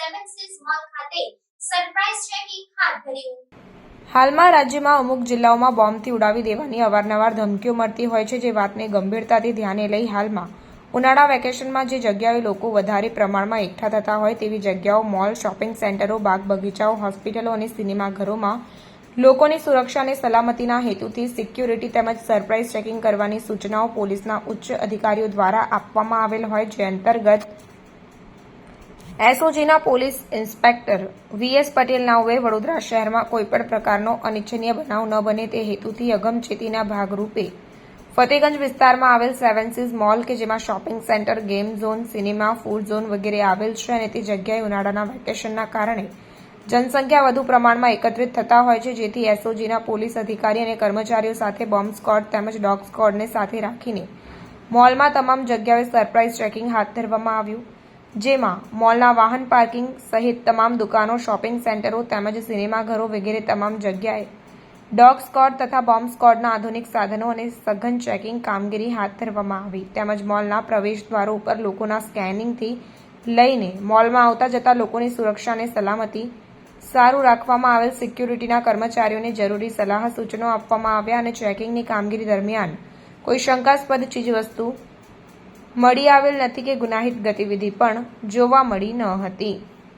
સેવન seize mall ખાતે surprise checking હાથ ધર્યું। હાલમાં રાજ્યમાં અમુક જિલ્લાઓમાં બોમ્બથી ઉડાવી દેવાની અવારનવાર ધમકીઓ મળતી હોય છે, જે વાતને ગંભીરતાથી ધ્યાને લઈ હાલમાં ઉનાળા વેકેશનમાં જે જગ્યાએ લોકો વધારે પ્રમાણમાં એકઠા થતા હોય તેવી જગ્યાઓ મોલ, શોપિંગ સેન્ટરો, બાગ બગીચાઓ, હોસ્પિટલો અને સિનેમાઘરોમાં લોકોની સુરક્ષા અને સલામતીના હેતુથી સિક્યુરિટી તેમજ સરપ્રાઇઝ ચેકિંગ કરવાની સૂચનાઓ પોલીસના ઉચ્ચ અધિકારીઓ દ્વારા આપવામાં આવેલ હોય, જે અંતર્ગત એસઓજીના પોલીસ ઇન્સ્પેક્ટર વીએસ પટેલ નાઓએ વડોદરા શહેરમાં કોઈપણ પ્રકારનો અનિચ્છનીય બનાવ ન બને તે હેતુથી અગમચેતીના ભાગરૂપે ફતેગંજ વિસ્તારમાં આવેલ સેવન સીઝ મોલ કે જેમાં shopping centre, game zone, cinema, food zone વગેરે આવેલ છે અને તે જગ્યાએ ઉનાળાના વેકેશનના કારણે જનસંખ્યા વધુ પ્રમાણમાં એકત્રિત થતા હોય છે, જેથી એસઓજીના પોલીસ અધિકારી અને કર્મચારીઓ સાથે બોમ્બ સ્ક્વોડ તેમજ ડોગ સ્ક્વોડને સાથે રાખીને મોલમાં તમામ જગ્યાએ સરપ્રાઇઝ ચેકિંગ હાથ ધરવામાં આવ્યું, જેમાં મોલના વાહન પાર્કિંગ સહિત તમામ દુકાનો, શોપિંગ સેન્ટરો તેમજ સિનેમાઘરો વગેરે તમામ જગ્યાએ ડોગ સ્ક્વોડ તથા બોમ્બ સ્ક્વોડના આધુનિક સાધનો અને સઘન ચેકિંગ કામગીરી હાથ ધરવામાં આવી, તેમજ મોલના પ્રવેશદ્વારો ઉપર લોકોના સ્કેનિંગથી લઈને મોલમાં આવતા જતા લોકોની સુરક્ષા અને સલામતી સારું રાખવામાં આવેલ સિક્યુરિટીના કર્મચારીઓને જરૂરી સલાહ સૂચનો આપવામાં આવ્યા અને ચેકિંગની કામગીરી દરમિયાન કોઈ શંકાસ્પદ ચીજવસ્તુ મળી આવેલ નથી કે ગુનાહિત ગતિવિધિ પણ જોવા મળી ન હતી।